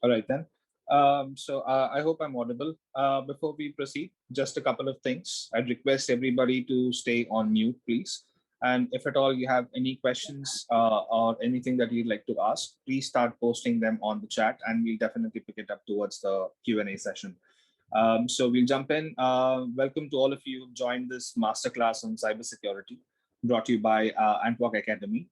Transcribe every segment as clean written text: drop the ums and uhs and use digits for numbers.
All right then. I hope I'm audible. Before we proceed, just a couple of things. I'd request everybody to stay on mute, please. And if at all you have any questions or anything that you'd like to ask, please start posting them on the chat, and we'll definitely pick it up towards the Q&A session. So we'll jump in. Welcome to all of you who've joined this masterclass on cybersecurity, brought to you by Antwork Academy.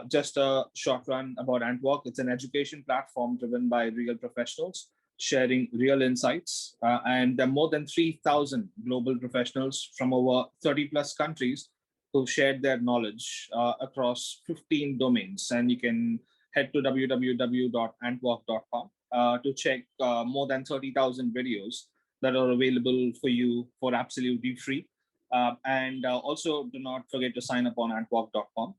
Just a short run about Antwork. It's an education platform driven by real professionals sharing real insights. And there are more than 3,000 global professionals from over 30 plus countries who've shared their knowledge across 15 domains. And you can head to www.antwork.com to check more than 30,000 videos that are available for you for absolutely free. And also do not forget to sign up on antwork.com.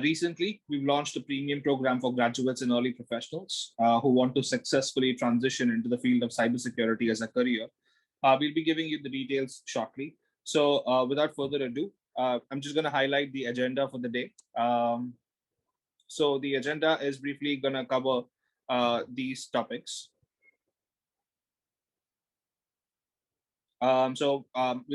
Recently, we've launched a premium program for graduates and early professionals who want to successfully transition into the field of cybersecurity as a career. We'll be giving you the details shortly. So without further ado, I'm just going to highlight the agenda for the day. So the agenda is briefly going to cover these topics. We'll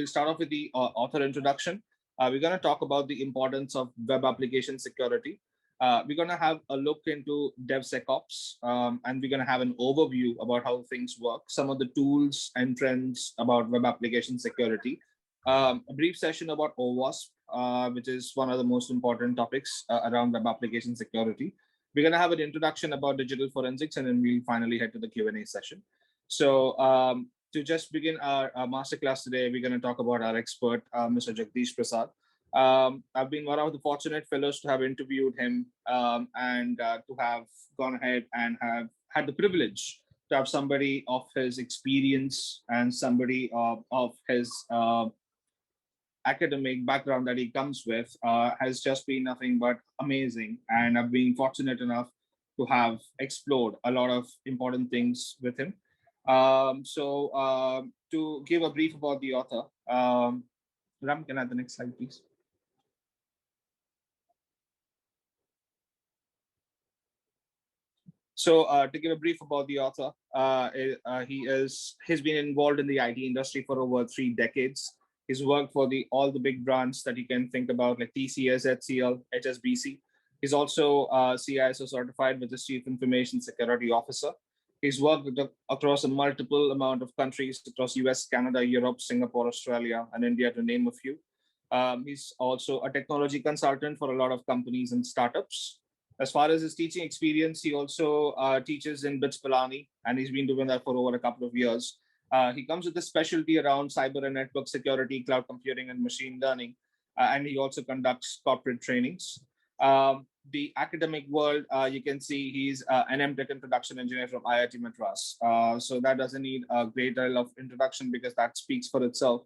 start off with the author introduction. We're going to talk about the importance of web application security. We're going to have a look into DevSecOps, and we're going to have an overview about how things work, some of the tools and trends about web application security, a brief session about OWASP, which is one of the most important topics around web application security. We're going to have an introduction about digital forensics, and then we'll finally head to the Q&A session. So to just begin our masterclass today, we're going to talk about our expert, Mr. Jagdish Prasad. I've been one of the fortunate fellows to have interviewed him and to have gone ahead and have had the privilege to have somebody of his experience and somebody of his academic background that he comes with has just been nothing but amazing. And I've been fortunate enough to have explored a lot of important things with him. To give a brief about the author, Ram, can I have the next slide, please? So to give a brief about the author, he's been involved in the IT industry for over 3 decades. He's worked for all the big brands that you can think about, like TCS, HCL, HSBC. He's also CISO certified with the Chief Information Security Officer. He's worked across a multiple amount of countries across US, Canada, Europe, Singapore, Australia, and India, to name a few. He's also a technology consultant for a lot of companies and startups. As far as his teaching experience, he also teaches in BITS Pilani, and he's been doing that for over a couple of years. He comes with a specialty around cyber and network security, cloud computing, and machine learning. And he also conducts corporate trainings. The academic world, you can see he's an MTech and production engineer from IIT Madras. So that doesn't need a great deal of introduction because that speaks for itself.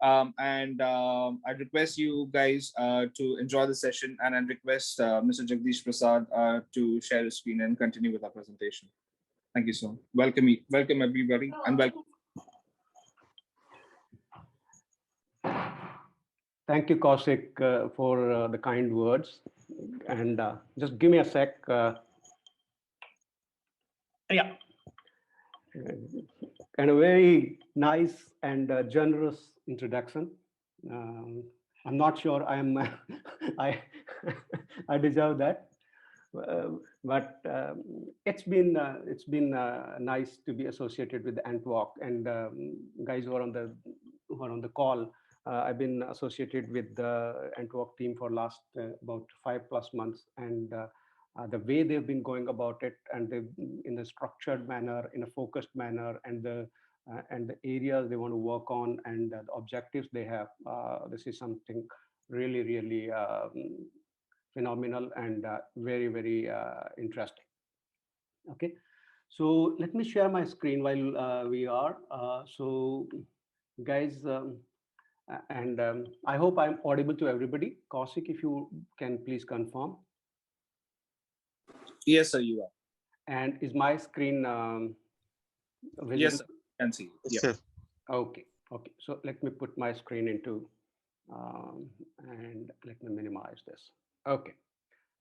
I'd request you guys to enjoy the session, and I'd request Mr. Jagdish Prasad to share his screen and continue with our presentation. Thank you so much. Welcome everybody, and welcome. Thank you, Kaushik, for the kind words. And just give me a sec. Yeah. And a very nice and generous introduction. I'm not sure I deserve that, but it's been nice to be associated with Antwork, and guys who are on the call. I've been associated with the Antwork team for last about 5+ months, and the way they've been going about it, and in a structured manner, in a focused manner, and the areas they want to work on, and the objectives they have. This is something really, really phenomenal and very, very interesting. Okay, so let me share my screen while we are. So, guys. And I hope I'm audible to everybody. Kaushik, if you can please confirm. Yes, sir, you are. And is my screen visible? Yes, sir, I can see. Yes, sir. Okay. So let me put my screen into, and let me minimize this. Okay,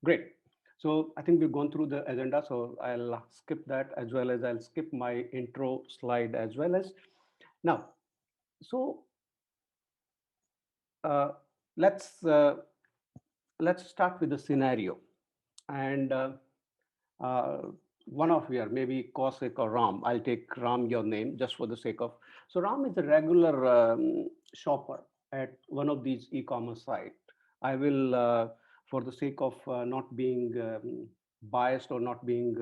great. So I think we've gone through the agenda, so I'll skip that, as well as I'll skip my intro slide as well as now. So uh, let's uh, let's start with the scenario, and uh, one of here, maybe Kaushik or Ram. I'll take Ram, your name, just for the sake of. So Ram is a regular shopper at one of these e-commerce sites. I will, for the sake of not being biased or not being,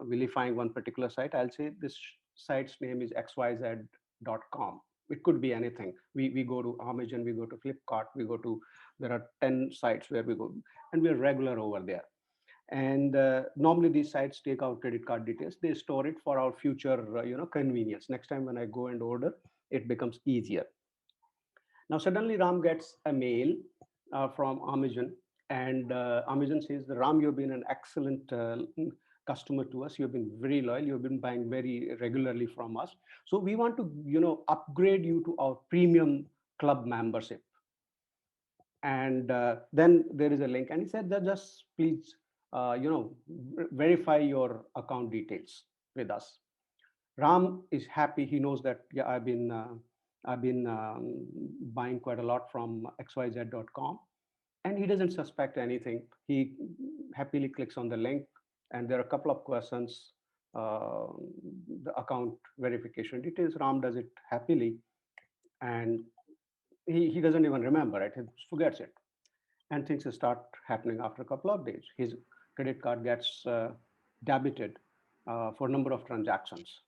vilifying one particular site, I'll say this site's name is xyz.com. It could be anything. We go to Amazon, we go to Flipkart, we go to, there are 10 sites where we go, and we're regular over there. And normally these sites take our credit card details. They store it for our future, convenience. Next time when I go and order, it becomes easier. Now suddenly Ram gets a mail from Amazon, and Amazon says, Ram, you've been an excellent customer to us. You've been very loyal. You've been buying very regularly from us. So we want to, upgrade you to our premium club membership. And then there is a link, and he said that just please, verify your account details with us. Ram is happy. He knows that, yeah, I've been buying quite a lot from xyz.com, and he doesn't suspect anything. He happily clicks on the link, and there are a couple of questions. Uh, the account verification details. Ram does it happily, and he doesn't even remember it. He forgets it, and things start happening after a couple of days. His credit card gets debited for a number of transactions,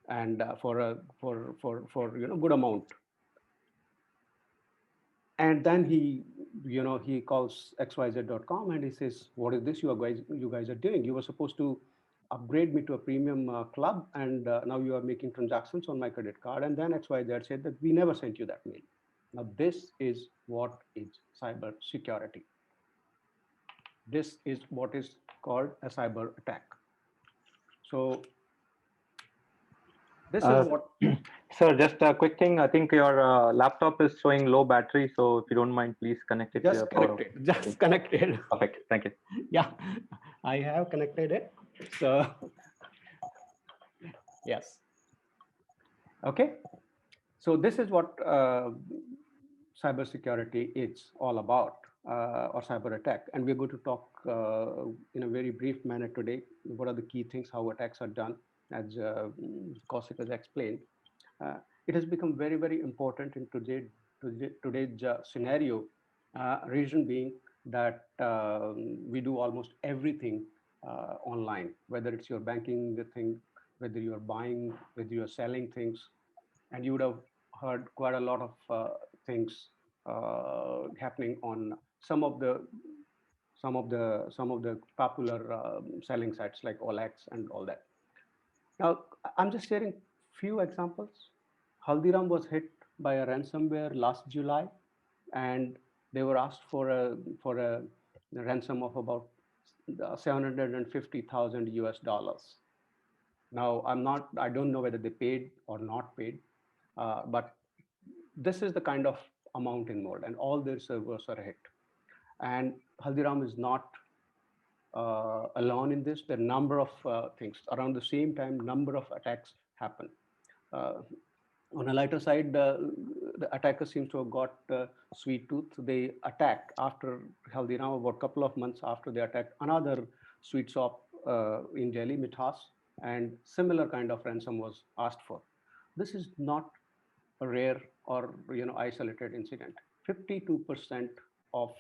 and for good amount. And then he calls xyz.com, and he says, what is this you guys are doing? You were supposed to upgrade me to a premium club, and now you are making transactions on my credit card. And then xyz said that we never sent you that mail. Now this is what is cyber security. This is what is called a cyber attack. So this is what. Sir, just a quick thing. I think your laptop is showing low battery, so if you don't mind, please connect it to your power. Just connected. Perfect. Thank you. Yeah, I have connected it. So yes. Okay. So this is what cybersecurity is all about, or cyber attack. And we're going to talk in a very brief manner today. What are the key things, how attacks are done, as Kaushik has explained. It has become very, very important in today's scenario, reason being that we do almost everything online, whether it's your banking thing, whether you're buying, whether you're selling things. And you would have heard quite a lot of things happening on some of the popular selling sites like OLX and all that. Now, I'm just sharing few examples. Haldiram was hit by a ransomware last July, and they were asked for a ransom of about 750,000 US dollars. Now, I don't know whether they paid or not paid, but this is the kind of amount involved, and all their servers are hit. And Haldiram is not alone in this. There are number of things around the same time. Number of attacks happen. On a lighter side, the attacker seems to have got sweet tooth. They attack after Haldiram, about a couple of months after they attacked another sweet shop in Delhi, Mithas, and similar kind of ransom was asked for. This is not a rare or isolated incident. 52% of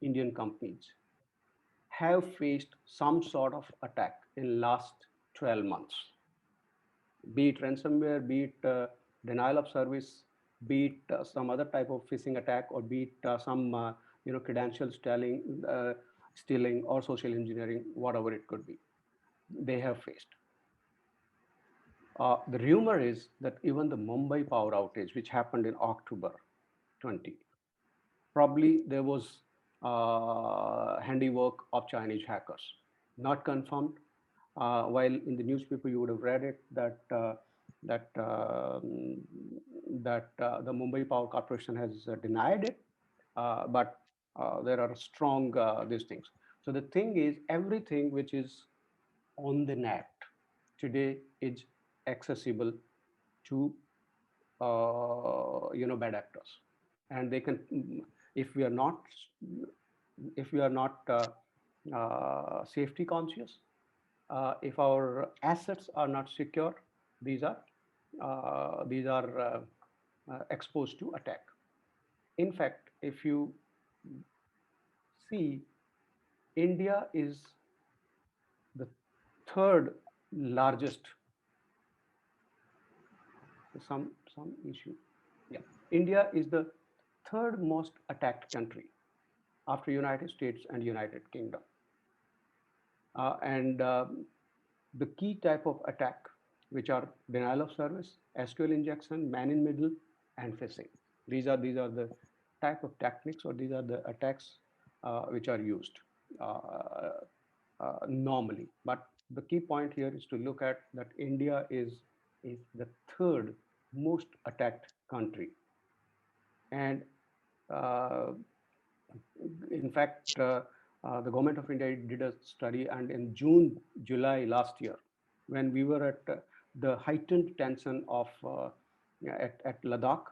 Indian companies have faced some sort of attack in last 12 months, be it ransomware, be it denial of service, be it some other type of phishing attack, or be it some credentials stealing or social engineering, whatever it could be, they have faced. The rumor is that even the Mumbai power outage, which happened in October 20, probably there was handiwork of Chinese hackers. Not confirmed. While in the newspaper you would have read it that that the Mumbai Power Corporation has denied it, but there are strong these things. So the thing is, everything which is on the net today is accessible to bad actors, and they can, if we are not safety conscious, if our assets are not secure, these are exposed to attack. In fact, if you see, India is the third largest, some issue. Yeah, India is the third most attacked country after United States and United Kingdom. And the key type of attack, which are denial of service, SQL injection, man in middle, and phishing. These are the type of techniques, or these are the attacks which are used normally. But the key point here is to look at that India is the third most attacked country. And in fact, the government of India did a study, and in June, July last year, when we were at the heightened tension of at Ladakh,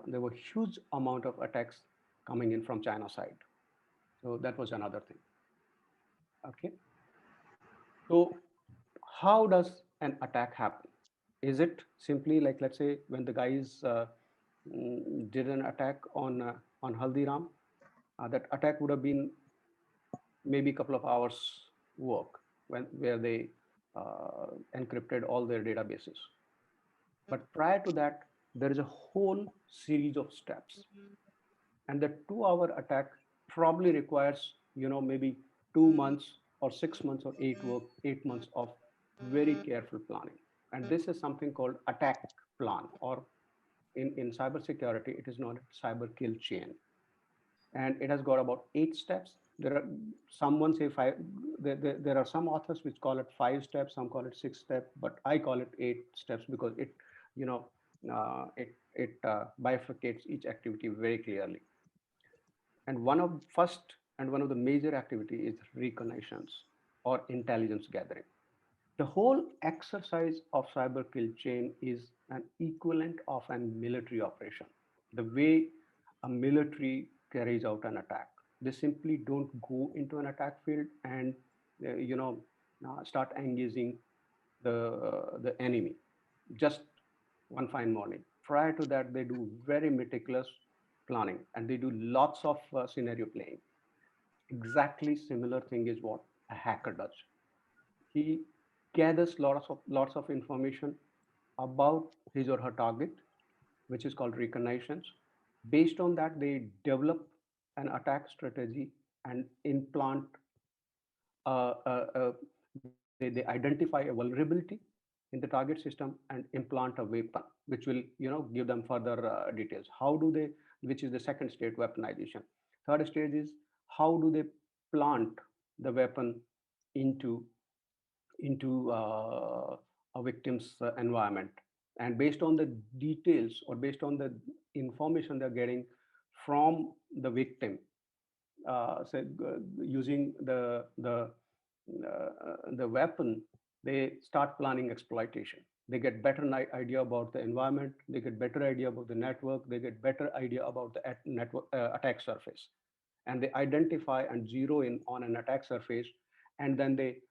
there were huge amount of attacks coming in from China side. So that was another thing. Okay. So how does an attack happen? Is it simply like, let's say, when the guys did an attack on Haldiram, that attack would have been maybe a couple of hours work where they encrypted all their databases. But prior to that, there is a whole series of steps. And the 2-hour attack probably requires, maybe 2 months or 6 months or 8 months of very careful planning. And this is something called attack plan, or in cybersecurity, it is known as cyber kill chain. And it has got about 8 steps. There are someone say 5. There are some authors which call it 5 steps, some call it 6 steps, but I call it 8 steps because it, it bifurcates each activity very clearly. And one of the major activity is reconnaissance or intelligence gathering. The whole exercise of cyber kill chain is an equivalent of a military operation. The way a military carries out an attack, they simply don't go into an attack field and start engaging the enemy just one fine morning. Prior to that, they do very meticulous planning, and they do lots of scenario playing. Exactly similar thing is what a hacker does. He gathers lots of information about his or her target, which is called reconnaissance. Based on that, they develop an attack strategy and implant. They identify a vulnerability in the target system and implant a weapon, which will give them further details. How do they? Which is the second stage, weaponization. Third stage is how do they plant the weapon into a victim's environment, and based on the details or based on the information they're getting from the victim, using the weapon, they start planning exploitation. They get better idea about the environment, they get better idea about the network, they get better idea about the network attack surface, and they identify and zero in on an attack surface, and then they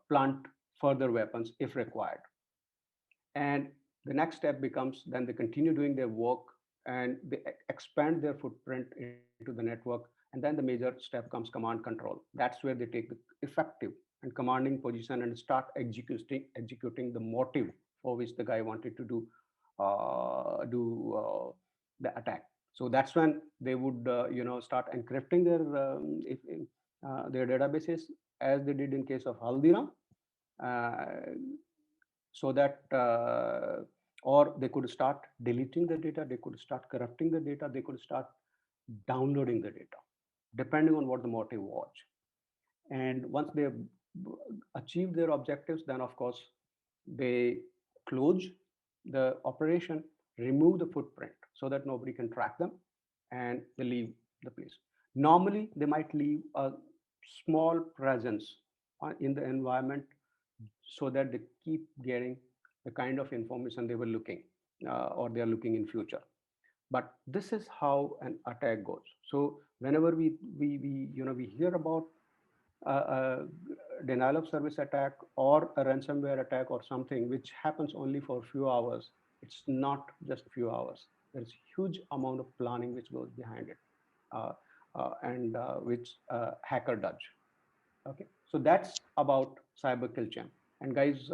plant further weapons if required. And the next step becomes, then they continue doing their work and they expand their footprint into the network. And then the major step comes command control. That's where they take the effective and commanding position and start executing the motive for which the guy wanted to do the attack. So that's when they would start encrypting their databases, as they did in case of Haldiram, so that or they could start deleting the data, they could start corrupting the data, they could start downloading the data, depending on what the motive was. And once they achieve their objectives, then of course They close the operation, remove the footprint so that nobody can track them, and they leave the place. Normally, they might leave a small presence in the environment so that they keep getting the kind of information they were looking or they are looking in future. But this is how an attack goes. So whenever we hear about a denial of service attack or a ransomware attack or something which happens only for a few hours, it's not just a few hours. There's huge amount of planning which goes behind it, uh, and which hacker does. Okay, so that's about cyber kill chain. And guys,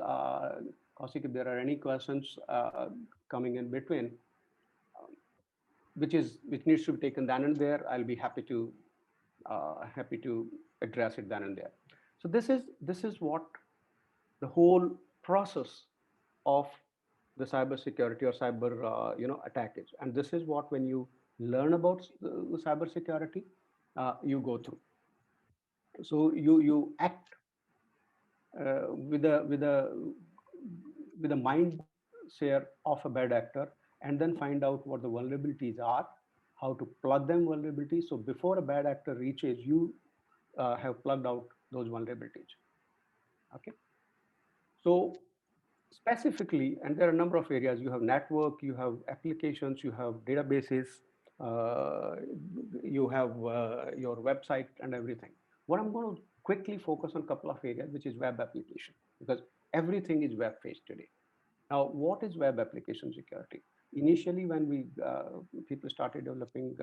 Kaushik, if there are any questions coming in between, which needs to be taken then and there, I'll be happy to address it then and there. So this is what the whole process of the cyber security or cyber attack is, and this is what, when you learn about the cyber security, you go through. So you act with a mind share of a bad actor, and then find out what the vulnerabilities are, how to plug them vulnerabilities. So before a bad actor reaches, you have plugged out those vulnerabilities. Okay. So specifically, and there are a number of areas. You have network, you have applications, you have databases, uh, you have your website and everything. What I'm going to quickly focus on a couple of areas, which is web application, because everything is web-based today. Now, what is web application security? Initially, when people started developing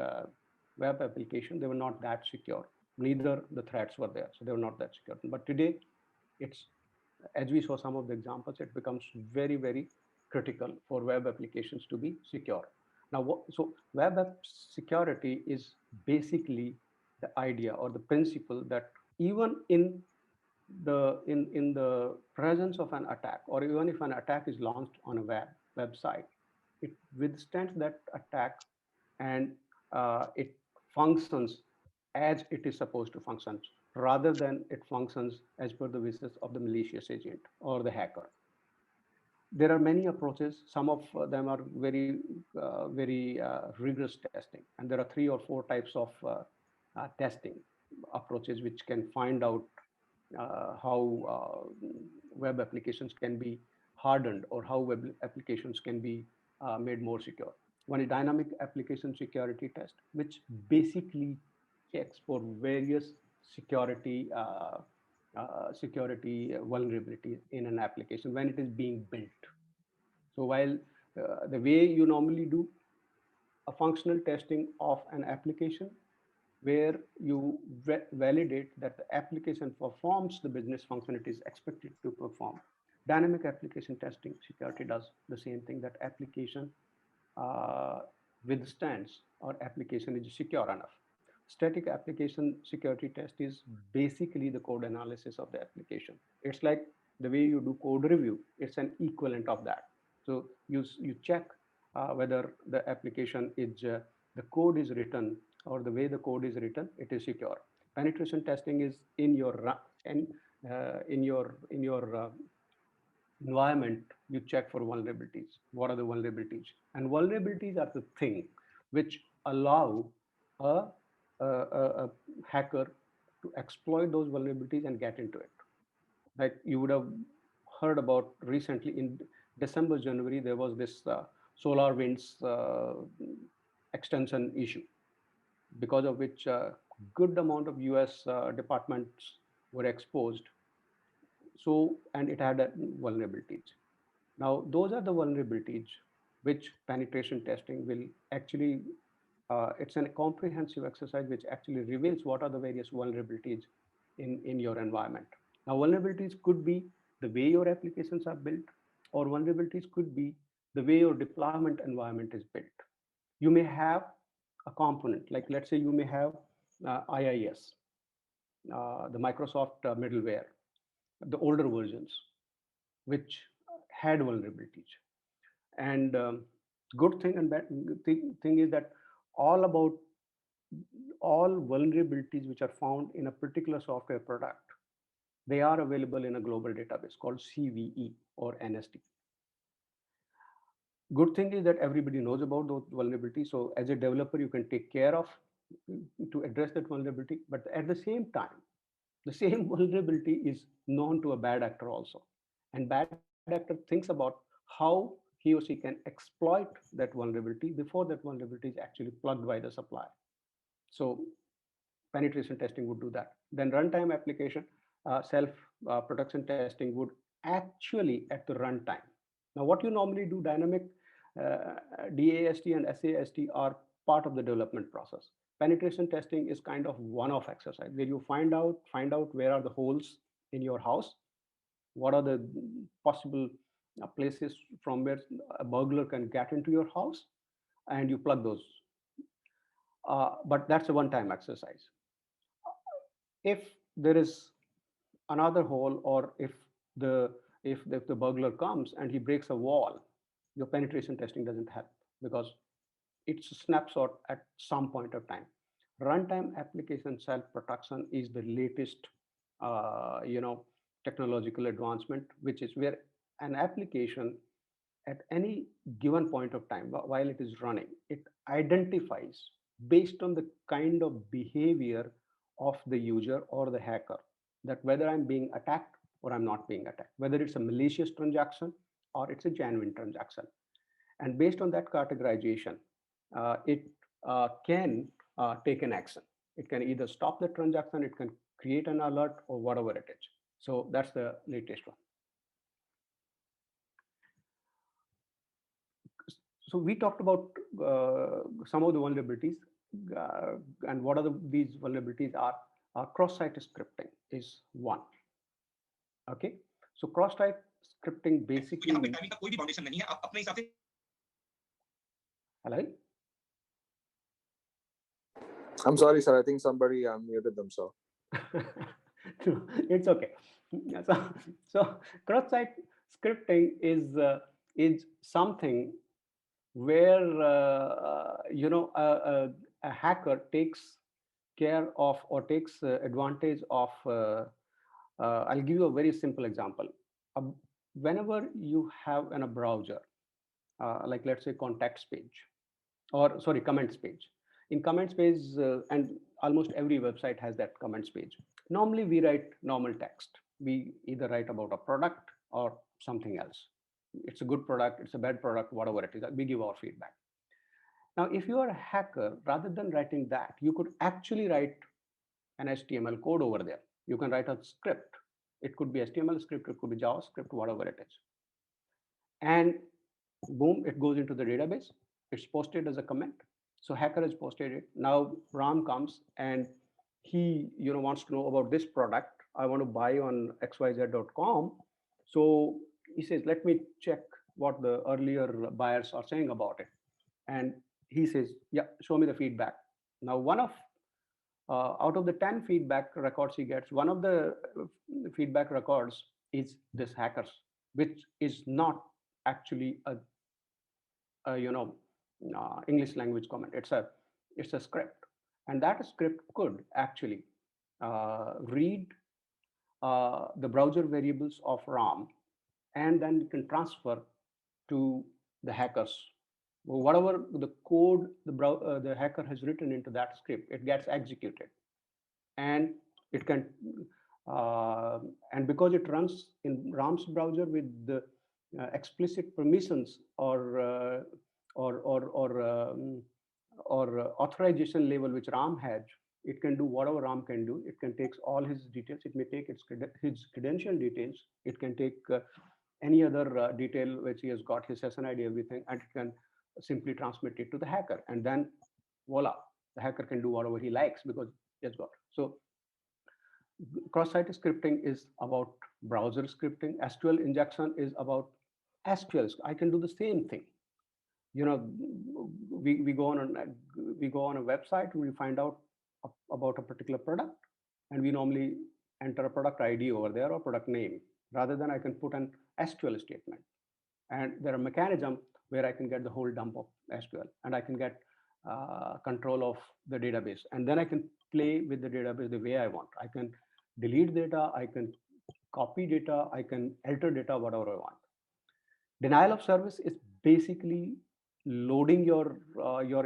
web application, they were not that secure. Neither the threats were there, so they were not that secure. But today, it's, as we saw some of the examples, it becomes very, very critical for web applications to be secure. Now, so web app security is basically the idea or the principle that even in the presence of an attack, or even if an attack is launched on a website, it withstands that attack, and it functions as it is supposed to function, rather than it functions as per the wishes of the malicious agent or the hacker. There are many approaches. Some of them are very rigorous testing, and there are 3 or 4 types of testing approaches which can find out how web applications can be hardened, or how web applications can be made more secure. One is dynamic application security test, which basically checks for various security vulnerabilities in an application when it is being built. So while the way you normally do a functional testing of an application, where you validate that the application performs the business function it is expected to perform. Dynamic application testing security does the same thing, that application uh, withstands, or application is secure enough. Static application security test is basically the code analysis of the application. It's like the way you do code review, it's an equivalent of that. So you check whether the application is, the code is written, or the way the code is written, it is secure. Penetration testing is in your environment. You check for vulnerabilities. What are the vulnerabilities? And vulnerabilities are the thing which allow a, a hacker to exploit those vulnerabilities and get into it. Like you would have heard about recently in December, January, there was this SolarWinds extension issue, because of which a good amount of US departments were exposed. So, and it had vulnerabilities. Now, those are the vulnerabilities which penetration testing will actually, it's a comprehensive exercise which actually reveals what are the various vulnerabilities in your environment. Now, vulnerabilities could be the way your applications are built, or vulnerabilities could be the way your deployment environment is built. You may have a component, like let's say you may have IIS, the Microsoft middleware, the older versions, which had vulnerabilities. And good thing and bad thing is that all vulnerabilities which are found in a particular software product, they are available in a global database called CVE, or NST. Good thing is that everybody knows about those vulnerabilities. So as a developer, you can take care of to address that vulnerability. But at the same time, the same vulnerability is known to a bad actor also. And bad actor thinks about how he or she can exploit that vulnerability before that vulnerability is actually plugged by the supplier. So penetration testing would do that. Then runtime application, self protection testing would actually at the runtime. Now, what you normally do, dynamic DAST and SAST are part of the development process. Penetration testing is kind of one-off exercise where you find out where are the holes in your house, what are the possible places from where a burglar can get into your house, and you plug those. But that's a one-time exercise. If there is another hole, or if the burglar comes and he breaks a wall, your penetration testing doesn't help because it's a snapshot at some point of time. Runtime application self-protection is the latest technological advancement, which is where an application at any given point of time while it is running, it identifies based on the kind of behavior of the user or the hacker that whether I'm being attacked or I'm not being attacked, whether it's a malicious transaction or it's a genuine transaction. And based on that categorization, it can take an action. It can either stop the transaction, it can create an alert, or whatever it is. So that's the latest one. So we talked about some of the vulnerabilities, and what are these vulnerabilities are. Cross-site scripting is one. Okay, so cross-site scripting basically means. Hello. I'm sorry, sir. I think somebody unmuted themselves. It's okay. So cross-site scripting is something where a hacker takes care of or takes advantage of. I'll give you a very simple example. Whenever you have in a browser, like let's say contacts page, or sorry, comments page. In comments page, and almost every website has that comments page. Normally we write normal text. We either write about a product or something else. It's a good product, it's a bad product, whatever it is, we give our feedback. Now, if you are a hacker, rather than writing that, you could actually write an HTML code over there. You can write a script. It could be HTML script, it could be JavaScript, whatever it is. And boom, it goes into the database. It's posted as a comment. So hacker has posted it. Now Ram comes and he wants to know about this product. I want to buy on xyz.com. So he says, let me check what the earlier buyers are saying about it. And he says, yeah, show me the feedback. Now, one of out of the 10 feedback records he gets, one of the feedback records is this hackers, which is not actually a English language comment. It's a script, and that script could actually read the browser variables of RAM, and then you can transfer to the hackers. Whatever the code the hacker has written into that script, it gets executed, and it can and because it runs in RAM's browser with the explicit permissions or authorization level which RAM has, it can do whatever RAM can do. It can take all his details. It may take his credential details. It can take any other detail which he has got, his SSID, everything, and it can simply transmit it to the hacker. And then voila, the hacker can do whatever he likes because he has got. So cross-site scripting is about browser scripting. SQL injection is about SQL. I can do the same thing. We go on a website, we find out about a particular product, and we normally enter a product ID over there or product name. Rather than I can put an SQL statement, and there are mechanisms where I can get the whole dump of SQL, and I can get control of the database, and then I can play with the database the way I want. I can delete data, I can copy data, I can alter data, whatever I want. Denial of service is basically loading your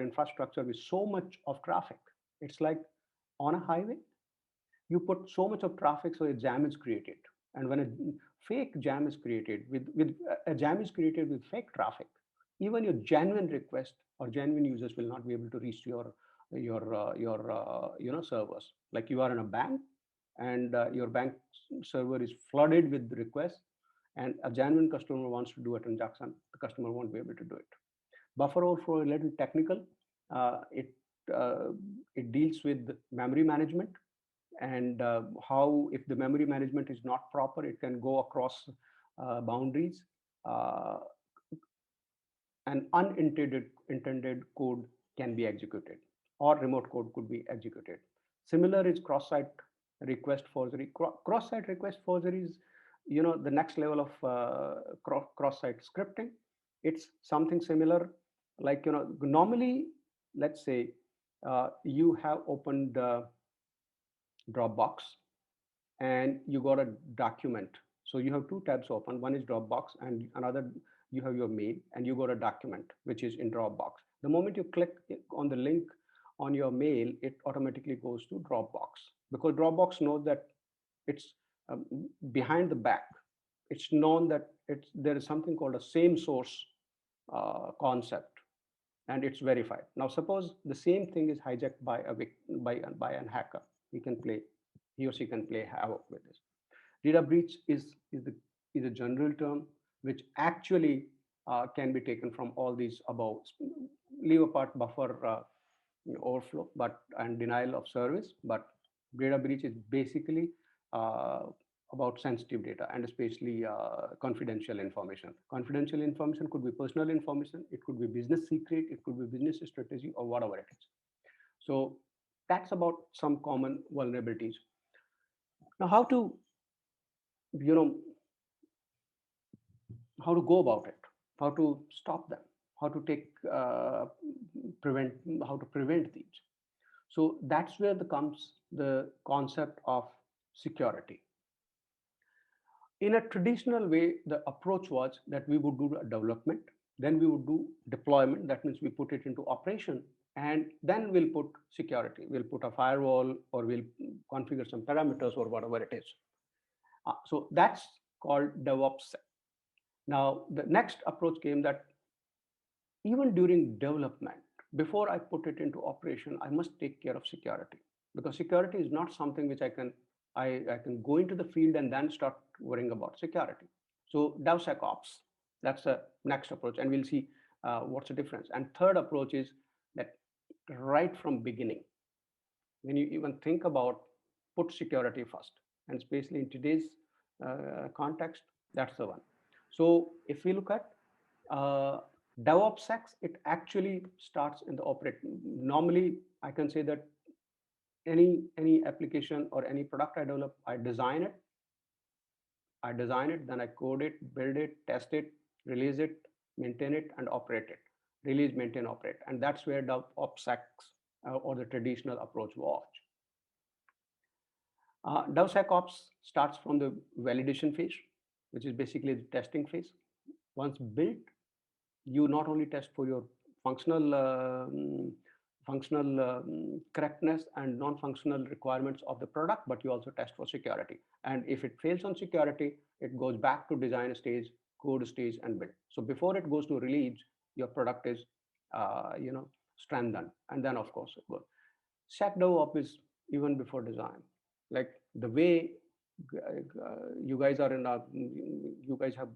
infrastructure with so much of traffic. It's like on a highway, you put so much of traffic, so a jam is created. And when a fake jam is created with a jam is created with fake traffic, even your genuine request or genuine users will not be able to reach your servers. Like you are in a bank, and your bank server is flooded with requests, and a genuine customer wants to do a transaction, the customer won't be able to do it. Buffer overflow is a little technical. Uh, it uh, it deals with memory management, and how, if the memory management is not proper, it can go across boundaries. uh, and unintended code can be executed, or remote code could be executed. Similar is cross-site request forgery. Cross-site request forgery is, the next level of cross-site scripting. It's something similar, like, normally, let's say you have opened Dropbox, and you got a document. So you have two tabs open. One is Dropbox, and another, you have your mail, and you got a document which is in Dropbox. The moment you click on the link on your mail, it automatically goes to Dropbox, because Dropbox knows that it's um, behind the back. It's known that there is something called a same source concept, and it's verified. Now, suppose the same thing is hijacked by by an hacker. He or she can play havoc with this. Data breach is a general term which actually can be taken from all these above. Leave apart buffer overflow, and denial of service. But data breach is basically uh, about sensitive data, and especially confidential information. Confidential information could be personal information, it could be business secret, it could be business strategy, or whatever it is. So that's about some common vulnerabilities. Now, you know how to go about it, how to stop them, how to take prevent how to prevent these. So that's where comes the concept of security. In a traditional way, the approach was that we would do a development, then we would do deployment. That means we put it into operation, and then we'll put security. We'll put a firewall, or we'll configure some parameters, or whatever it is. So that's called DevOps. Now, the next approach came that even during development, before I put it into operation, I must take care of security, because security is not something which I can go into the field and then start worrying about security. So DevSecOps, that's the next approach, and we'll see what's the difference. And third approach is that right from beginning, when you even think about, put security first, and especially in today's context, that's the one. So if we look at DevOps, it actually starts in the operate. Normally, I can say that any application or any product I develop, I design it, then I code it, build it, test it, release it, maintain it, and operate it. Release, maintain, operate, and that's where DevOps or the traditional approach was. DevSecOps starts from the validation phase, which is basically the testing phase. Once built, you not only test for your functional correctness and non-functional requirements of the product, but you also test for security. And if it fails on security, it goes back to design stage, code stage, and build. So before it goes to release, your product is strengthened, and then of course it goes. SecDevOps is even before design. Like the way you guys are you guys have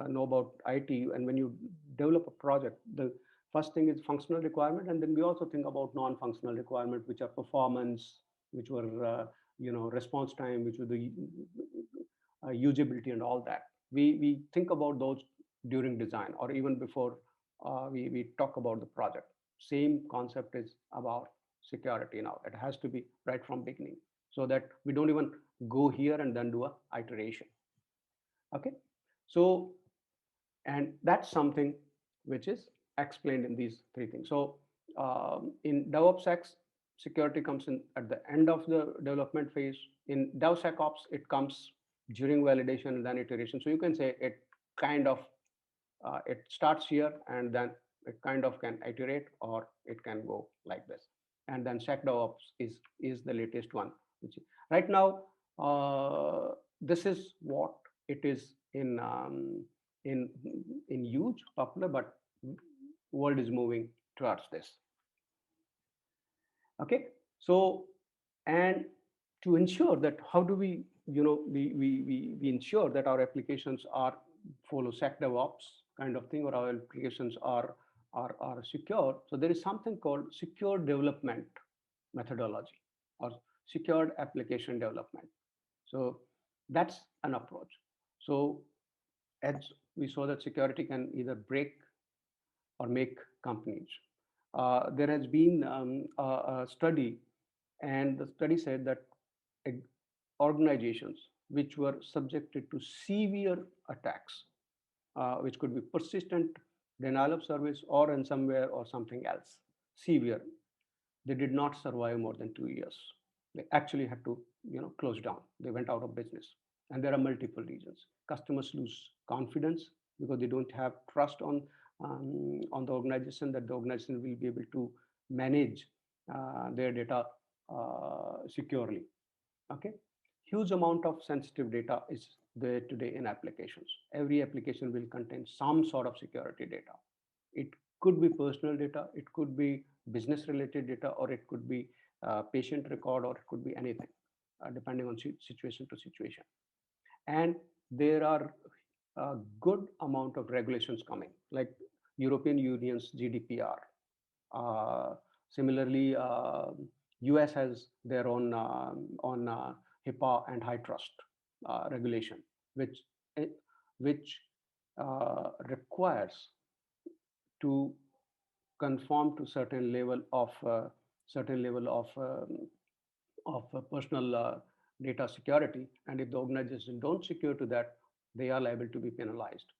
know about IT, and when you develop a project, the first thing is functional requirement, and then we also think about non-functional requirement, which are performance, which were response time, which were the usability and all that. We think about those during design, or even before we talk about the project. Same concept is about security. Now it has to be right from beginning, so that we don't even go here and then do a iteration. Okay, so, and that's something which is explained in these three things. So in DevOps, security comes in at the end of the development phase. In DevSecOps, it comes during validation and then iteration. So you can say it kind of It starts here and then it kind of can iterate, or it can go like this. And then SecDevOps is the latest one, which right now this is what it is in in huge popular, but world is moving towards this. Okay, so and to ensure that, how do we, we ensure that our applications are follow SecDevOps kind of thing, or our applications are secure. So there is something called secure development methodology, or secured application development. So that's an approach. So as we saw, that security can either break or make companies. There has been a study, and the study said that organizations which were subjected to severe attacks, which could be persistent, denial of service, or ransomware, or something else, severe, they did not survive more than 2 years. They actually had to, close down. They went out of business. And there are multiple reasons. Customers lose confidence because they don't have trust on the organization, that the organization will be able to manage their data securely. Okay, huge amount of sensitive data is there today in applications. Every application will contain some sort of security data. It could be personal data, it could be business related data, or it could be patient record, or it could be anything, depending on situation to situation. And there are a good amount of regulations coming, like European Union's GDPR. Similarly, US has their own on HIPAA and HITRUST regulation, which requires to conform to certain level of personal data security, and if the organization don't secure to that, they are liable to be penalized.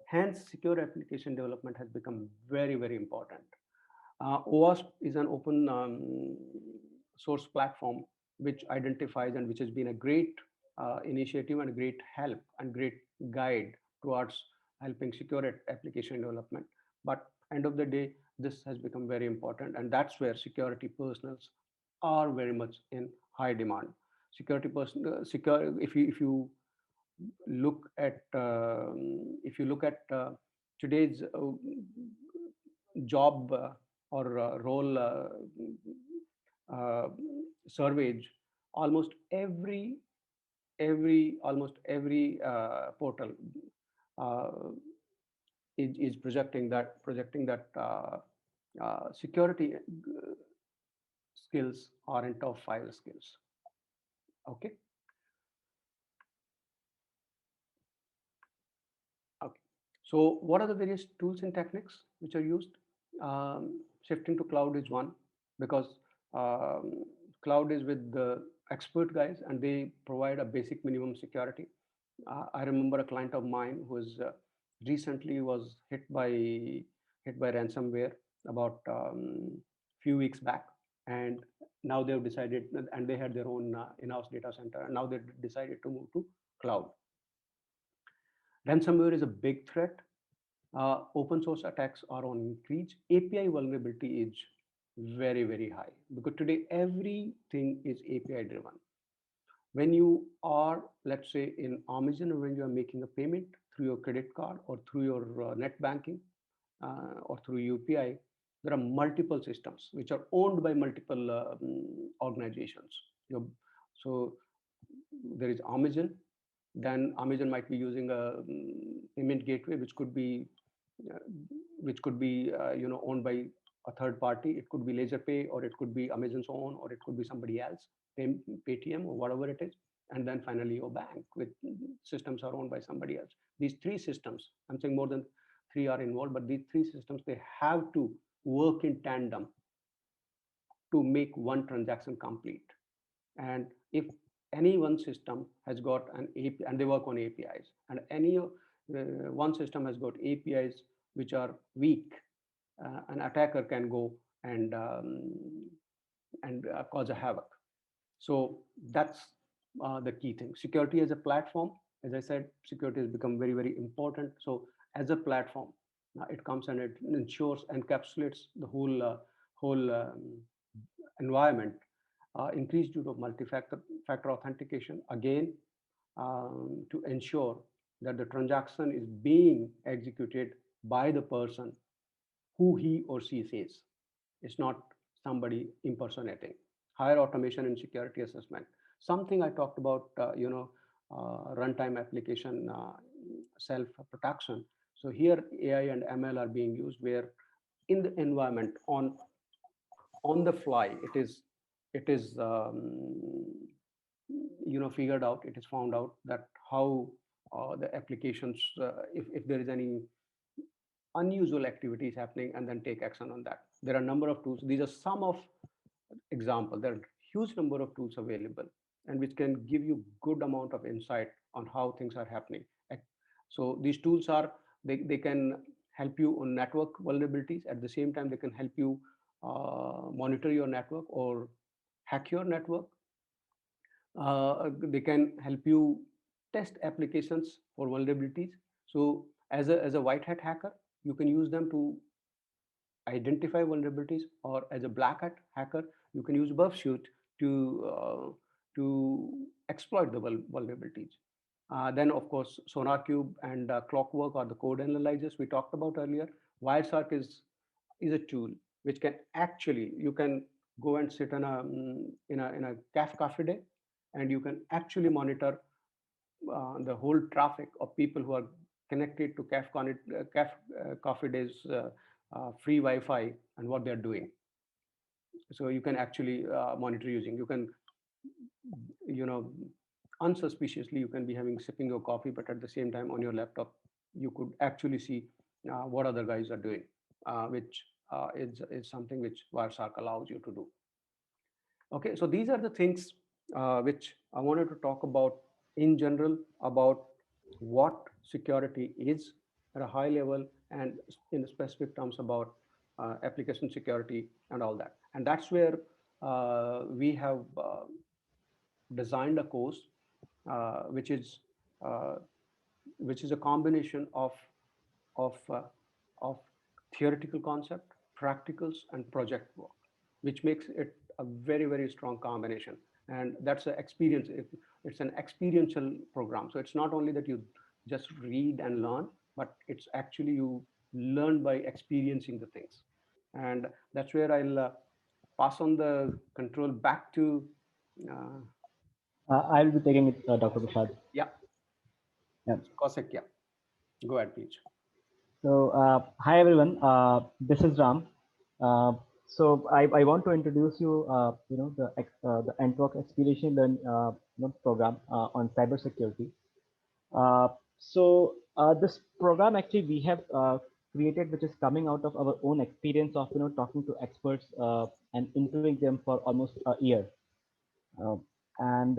Hence, secure application development has become very, very important. OWASP is an open source platform which identifies, and which has been a great initiative and a great help and great guide towards helping secure application development. But end of the day, this has become very important, and that's where security personals are very much in high demand. Security person, secure. If you look at today's job or role surveys, almost every portal is projecting that security skills are in top 5 skills. Okay. Okay. So what are the various tools and techniques which are used? Shifting to cloud is one, because cloud is with the expert guys, and they provide a basic minimum security. I remember a client of mine who was recently was hit by ransomware about few weeks back, and now they've decided, and they had their own in-house data center, and now they decided to move to cloud. Ransomware is a big threat. Open source attacks are on increase. API vulnerability is very, very high, because today everything is API driven. When you are, let's say, in Amazon, when you are making a payment through your credit card or through your net banking or through UPI, there are multiple systems which are owned by multiple organizations. So there is Amazon. Then Amazon might be using a payment gateway, which could be owned by a third party. It could be LaserPay, or it could be Amazon's own, or it could be somebody else, Paytm, or whatever it is. And then finally your bank, with systems are owned by somebody else. These three systems, I'm saying more than 3 are involved, but these three systems, they have to work in tandem to make one transaction complete. And if any one system has got an API, and they work on APIs, and any one system has got APIs which are weak, an attacker can go and cause a havoc. So that's the key thing. Security as a platform, as I said, security has become very, very important. So as a platform. It comes and it ensures, encapsulates the whole environment, increased use of multi-factor authentication, again, to ensure that the transaction is being executed by the person who he or she says. It's not somebody impersonating. Higher automation and security assessment. Something I talked about, runtime application self-protection. So here AI and ML are being used where in the environment on the fly, it is figured out, it is found out that how the applications, if there is any unusual activities happening, and then take action on that. There are a number of tools. These are some of example. There are huge number of tools available, and which can give you good amount of insight on how things are happening. So these tools are, they can help you on network vulnerabilities. At the same time, they can help you monitor your network or hack your network. They can help you test applications for vulnerabilities. So as a white hat hacker, you can use them to identify vulnerabilities, or as a black hat hacker, you can use Burp Suite to exploit the vulnerabilities. Then, of course, SonarQube and Clockwork are the code analyzers we talked about earlier. Wireshark is a tool which can actually, you can go and sit in a Cafe Day, and you can actually monitor the whole traffic of people who are connected to Cafe Day's free Wi-Fi and what they're doing. So you can actually monitor using, you can, unsuspiciously, you can be sipping your coffee, but at the same time on your laptop, you could actually see what other guys are doing, which is something which Wireshark allows you to do. Okay, so these are the things which I wanted to talk about in general, about what security is at a high level, and in specific terms about application security and all that. And that's where we have designed a course which is a combination of theoretical concept, practicals, and project work, which makes it a very, very strong combination. And that's an experience. It's an experiential program. So it's not only that you just read and learn, but it's actually you learn by experiencing the things. And that's where I'll pass on the control back to. I'll be taking it, Dr. Prasad. Yeah. Yeah. Kaushik, yeah. Go ahead, please. So, hi everyone. This is Ram. So I want to introduce you, the NTWORK Aspiration Learn program on cybersecurity. So this program actually we have created, which is coming out of our own experience of talking to experts and interviewing them for almost a year. And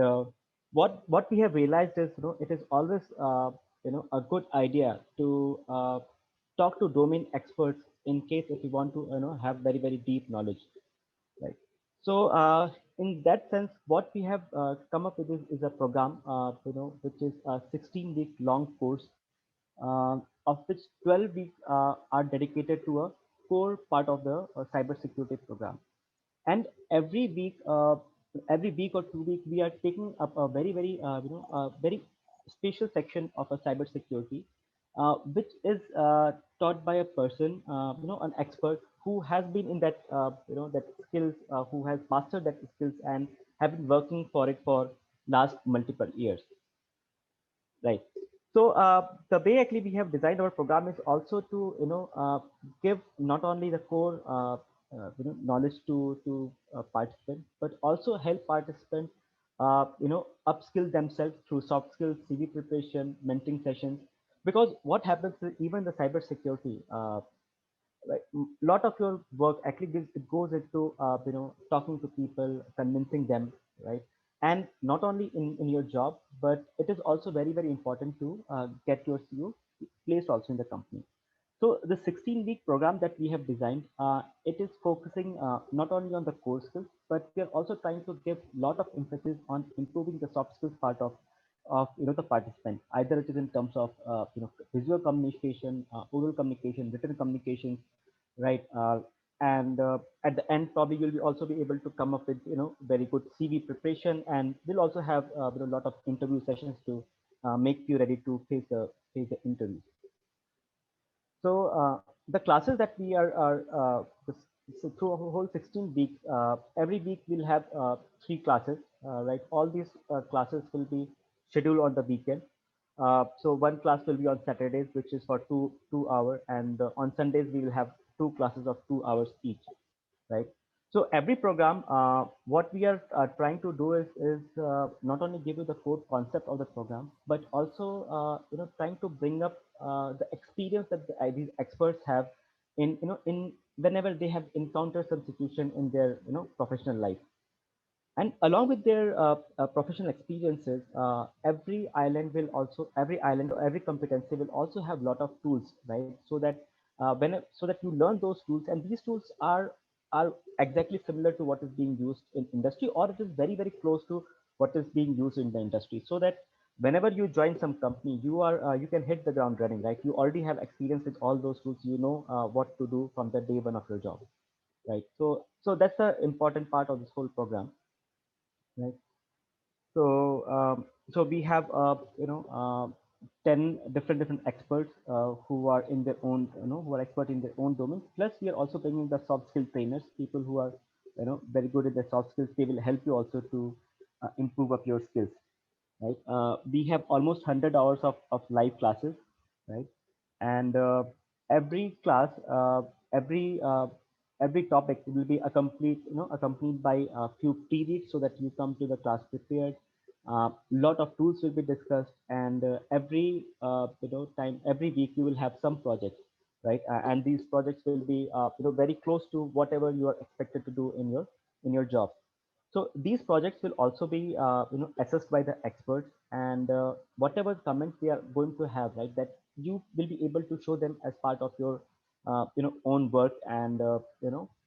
what we have realized is it is always a good idea to talk to domain experts in case if you want to have very, very deep knowledge, right? So in that sense, what we have come up with is a program which is a 16-week long course, of which 12 weeks are dedicated to a core part of the cybersecurity program. And every week or 2 weeks, we are taking up a very, very very special section of a cybersecurity, which is taught by a person, an expert who has been in that that skills, who has mastered that skills and have been working for it for last multiple years, right? So the way actually we have designed our program is also to give not only the core knowledge to participants, but also help participants upskill themselves through soft skills, CV preparation, mentoring sessions. Because what happens is even the cybersecurity, like lot of your work actually goes into talking to people, convincing them, right? And not only in your job, but it is also very, very important to get your CEO placed also in the company. So the 16-week program that we have designed, it is focusing not only on the core skills, but we are also trying to give a lot of emphasis on improving the soft skills part of of the participant, either it is in terms of visual communication, oral communication, written communication, right? And at the end, probably you'll also be able to come up with very good CV preparation, and we'll also have a lot of interview sessions to make you ready to face the interviews. So the classes that we so through a whole 16 weeks, every week we'll have 3 classes, right? All these classes will be scheduled on the weekend. So one class will be on Saturdays, which is for two hours, and on Sundays we will have 2 classes of 2 hours each, right? So every program, what we are trying to do is not only give you the core concept of the program, but also trying to bring up the experience that these experts have in whenever they have encountered some situation in their professional life. And along with their professional experiences, every island or every competency will also have a lot of tools, right? So that so that you learn those tools, and these tools are exactly similar to what is being used in industry, or it is very, very close to what is being used in the industry. So that whenever you join some company, you can hit the ground running, right? You already have experience with all those tools. You know what to do from the day one of your job, right? So that's the important part of this whole program. Right. So so we have 10 different experts who are in their own who are expert in their own domain. Plus, we are also bringing the soft skill trainers, people who are very good at their soft skills. They will help you also to improve up your skills. Right. We have almost 100 hours of live classes. Right. And every class, every topic will be accompanied by a few pre-reads, so that you come to the class prepared. Lot of tools will be discussed, and every every week you will have some projects, right? And these projects will be very close to whatever you are expected to do in your job. So these projects will also be assessed by the experts, and whatever comments they are going to have, right, that you will be able to show them as part of your own work, and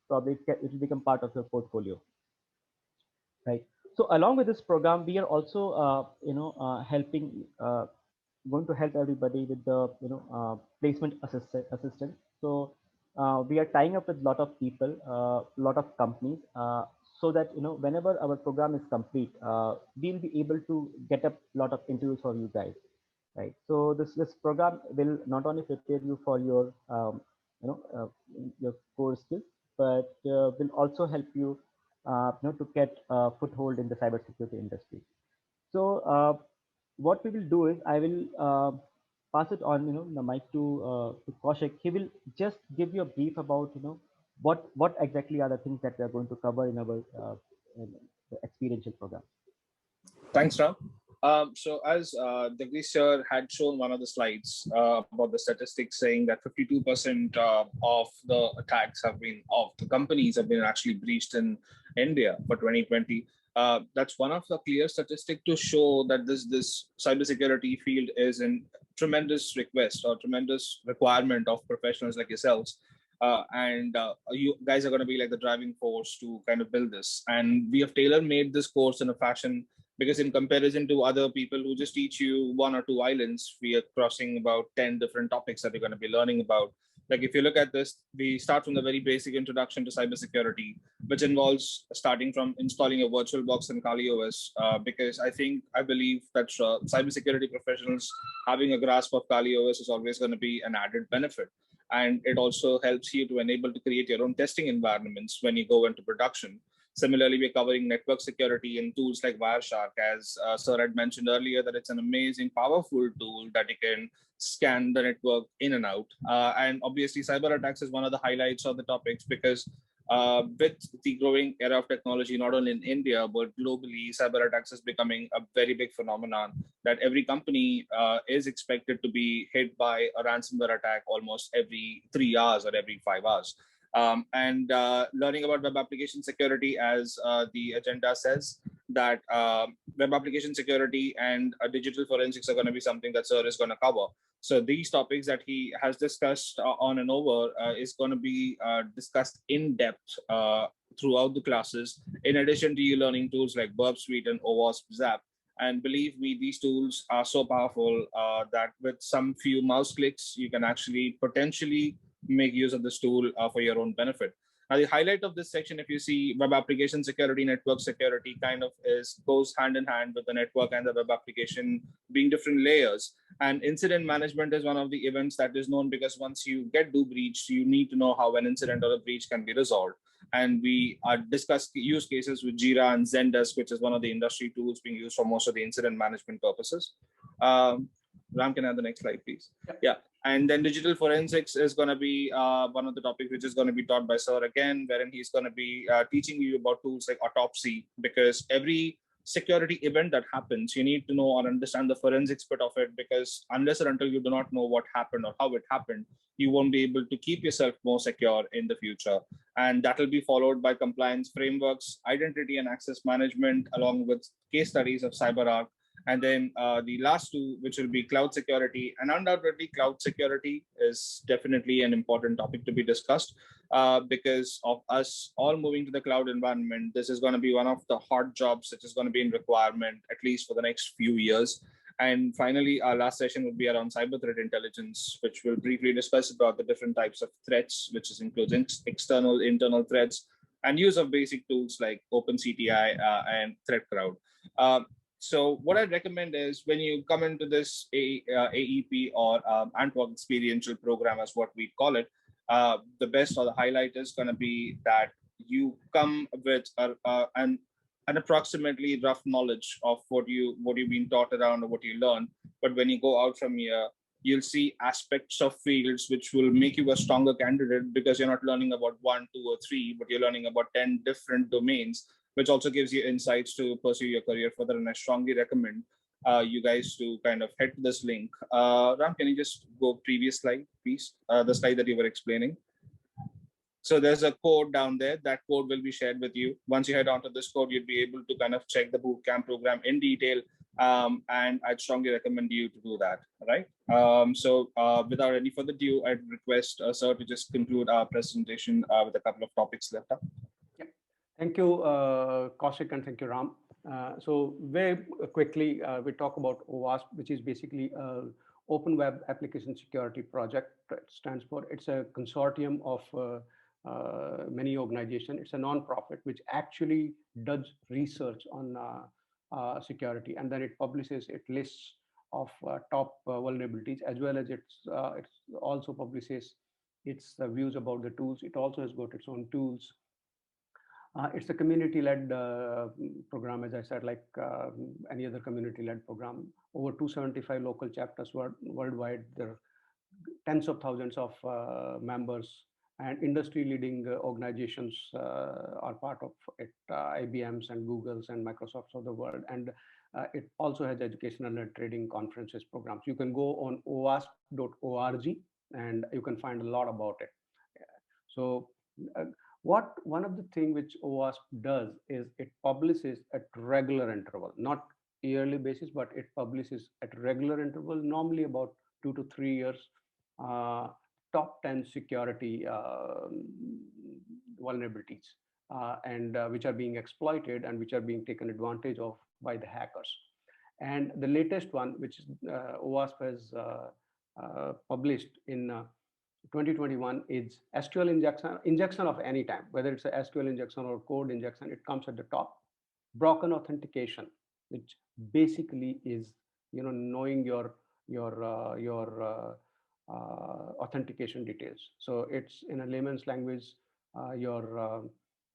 probably it will become part of your portfolio, right? So along with this program, we are also helping going to help everybody with the placement assistance. So we are tying up with a lot of people, lot of companies, so that whenever our program is complete, we'll be able to get a lot of interviews for you guys, right? So this program will not only prepare you for your your core skills, but will also help you to get a foothold in the cybersecurity industry. So what we will do is I will pass it on the mic to Kaushik. He will just give you a brief about what exactly are the things that we are going to cover in our in the experiential program. Thanks, Ram. So as Jagdish sir had shown one of the slides about the statistics saying that 52% of the attacks of the companies have been actually breached in India for 2020. That's one of the clear statistics to show that this cybersecurity field is in tremendous request or tremendous requirement of professionals like yourselves. And you guys are going to be like the driving force to kind of build this. And we have tailor-made this course in a fashion, because in comparison to other people who just teach you 1 or 2 islands, we are crossing about 10 different topics that you're going to be learning about. Like if you look at this, we start from the very basic introduction to cybersecurity, which involves starting from installing a VirtualBox in Kali OS, because I believe that cybersecurity professionals having a grasp of Kali OS is always going to be an added benefit. And it also helps you to enable to create your own testing environments when you go into production. Similarly, we're covering network security and tools like Wireshark, as Sir had mentioned earlier, that it's an amazing, powerful tool that you can scan the network in and out. And obviously, cyber attacks is one of the highlights of the topics, because with the growing era of technology, not only in India, but globally, cyber attacks is becoming a very big phenomenon that every company is expected to be hit by a ransomware attack almost every 3 hours or every 5 hours. And learning about web application security, as the agenda says, that web application security and digital forensics are going to be something that Sir is going to cover. So these topics that he has discussed on and over is going to be discussed in depth throughout the classes, in addition to you learning tools like Burp Suite and OWASP Zap. And believe me, these tools are so powerful that with some few mouse clicks, you can actually potentially make use of this tool for your own benefit. Now, the highlight of this section, if you see, web application security, network security kind of goes hand in hand with the network and the web application being different layers. And incident management is one of the events that is known because once you breached, you need to know how an incident or a breach can be resolved. And we are discussed use cases with Jira and Zendesk, which is one of the industry tools being used for most of the incident management purposes. Ram, can I have the next slide, please? Yeah. And then digital forensics is going to be one of the topics which is going to be taught by Sir again, wherein he's going to be teaching you about tools like autopsy, because every security event that happens, you need to know or understand the forensics bit of it, because unless or until you do not know what happened or how it happened, you won't be able to keep yourself more secure in the future. And that will be followed by compliance frameworks, identity and access management, along with case studies of CyberArk. And then the last two, which will be cloud security. And undoubtedly, cloud security is definitely an important topic to be discussed because of us all moving to the cloud environment. This is going to be one of the hard jobs that is going to be in requirement, at least for the next few years. And finally, our last session would be around cyber threat intelligence, which will briefly discuss about the different types of threats, which includes external, internal threats, and use of basic tools like OpenCTI and ThreatCrowd. So what I'd recommend is when you come into this AEP or Antwork experiential program, as what we call it, the best or the highlight is going to be that you come with an approximately rough knowledge of what you've been taught around or what you learn. But when you go out from here, you'll see aspects of fields which will make you a stronger candidate, because you're not learning about 1, 2, or 3, but you're learning about 10 different domains, which also gives you insights to pursue your career further. And I strongly recommend you guys to kind of head to this link. Ram, can you just go previous slide, please? The slide that you were explaining. So there's a code down there. That code will be shared with you. Once you head onto this code, you'll be able to kind of check the bootcamp program in detail. And I'd strongly recommend you to do that, right? So without any further ado, I'd request Sir to just conclude our presentation with a couple of topics left up. Yeah. Thank you, Kaushik, and thank you, Ram. So very quickly, we talk about OWASP, which is basically Open Web Application Security Project. It stands for, it's a consortium of many organizations. It's a non-profit which actually does research on security, and then it publishes, it lists of top vulnerabilities, as well as it also publishes its views about the tools. It also has got its own tools. It's a community-led program, as I said, like any other community-led program. Over 275 local chapters worldwide. There are tens of thousands of members, and industry-leading organizations are part of it, IBMs and Googles and Microsofts of the world. And it also has educational and training conferences programs. You can go on OWASP.org and you can find a lot about it. So one of the things which OWASP does is it publishes at regular interval, not yearly basis, but it publishes at regular interval, normally about 2 to 3 years, top 10 security vulnerabilities and which are being exploited and which are being taken advantage of by the hackers. And the latest one, which OWASP has published in 2021, is SQL injection of any time, whether it's a SQL injection or code injection, it comes at the top. Broken authentication, which basically is, knowing your authentication details. So it's, in a layman's language, your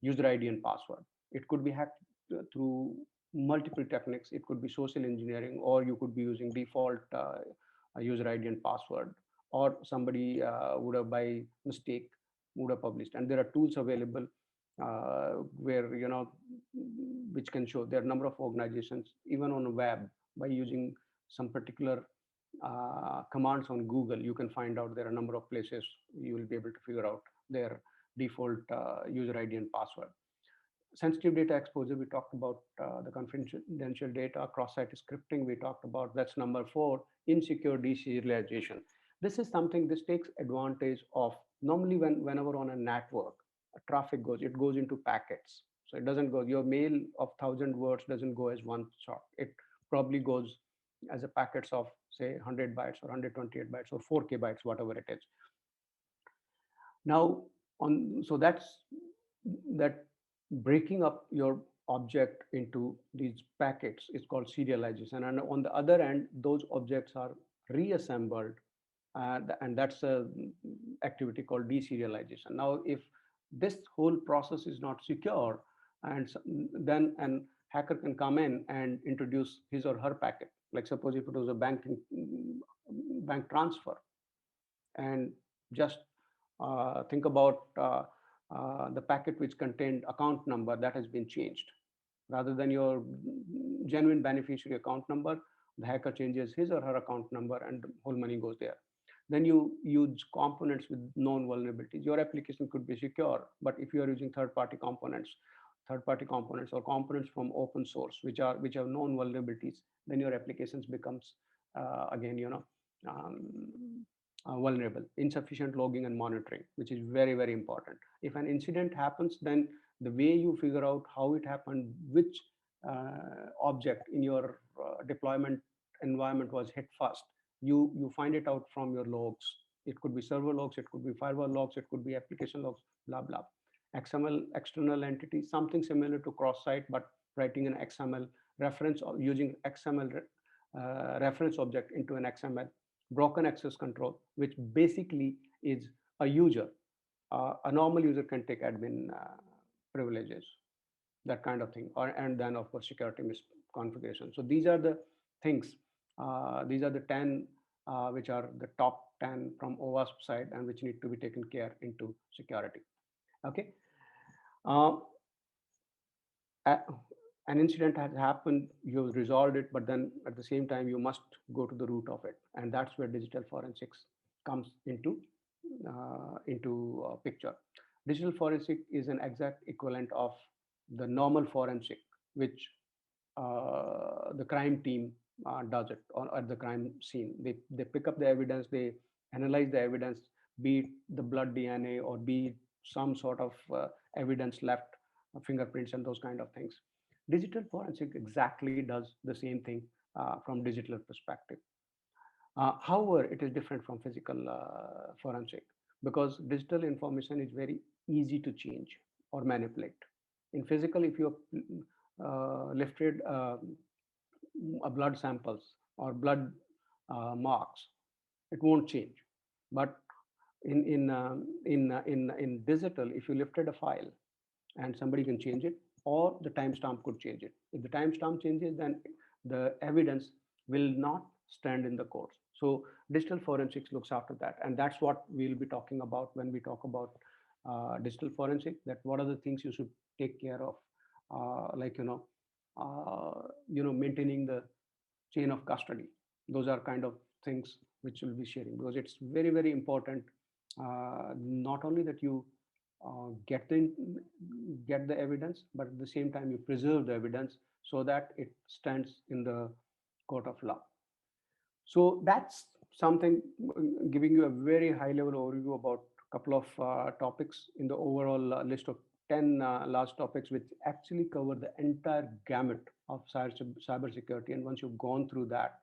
user ID and password. It could be hacked through multiple techniques. It could be social engineering, or you could be using default user ID and password, or somebody would have by mistake would have published. And there are tools available where, which can show. There are a number of organizations, even on the web, by using some particular commands on Google, you can find out there are a number of places you will be able to figure out their default user ID and password. Sensitive data exposure, we talked about the confidential data. Cross-site scripting, we talked about. That's number 4. Insecure deserialization. This is something, this takes advantage of, normally whenever on a network, traffic goes, it goes into packets. So it doesn't go, your mail of 1,000 words doesn't go as one shot. It probably goes as a packets of say 100 bytes or 128 bytes or 4K bytes, whatever it is. Now, so that's that breaking up your object into these packets is called serialization. And on the other end, those objects are reassembled, and that's a activity called deserialization. Now, if this whole process is not secure, and then an hacker can come in and introduce his or her packet. Like suppose if it was a bank transfer, and just think about the packet which contained account number that has been changed. Rather than your genuine beneficiary account number, the hacker changes his or her account number and the whole money goes there. Then you use components with known vulnerabilities. Your application could be secure, but if you are using third-party components or components from open source, which have known vulnerabilities, then your applications becomes again, vulnerable. Insufficient logging and monitoring, which is very, very important. If an incident happens, then the way you figure out how it happened, which object in your deployment environment was hit first, you find it out from your logs. It could be server logs, it could be firewall logs, it could be application logs, blah, blah. XML external entity, something similar to cross-site, but writing an XML reference or using XML reference object into an XML. Broken access control, which basically is a user. A normal user can take admin privileges, that kind of thing, and then of course security misconfiguration. So these are the things. These are the 10 which are the top 10 from OWASP side and which need to be taken care into security. Okay. An incident has happened, you've resolved it, but then at the same time, you must go to the root of it. And that's where digital forensics comes into picture. Digital forensic is an exact equivalent of the normal forensic, which the crime team does it at the crime scene. They pick up the evidence, they analyze the evidence, be it the blood DNA or be it some sort of evidence left, fingerprints and those kind of things. Digital forensic exactly does the same thing from digital perspective. However, it is different from physical forensic because digital information is very easy to change or manipulate. In physical, if you lifted a blood samples or blood marks, it won't change. But in digital, if you lifted a file and somebody can change it, or the timestamp could change it. If the timestamp changes, then the evidence will not stand in the courts. So digital forensics looks after that. And that's what we'll be talking about when we talk about digital forensic, that what are the things you should take care of, maintaining the chain of custody. Those are kind of things which we'll be sharing because it's very, very important. Not only that you get the evidence, but at the same time you preserve the evidence so that it stands in the court of law. So that's something giving you a very high level overview about a couple of topics in the overall list of 10 large topics which actually cover the entire gamut of cybersecurity. And once you've gone through that,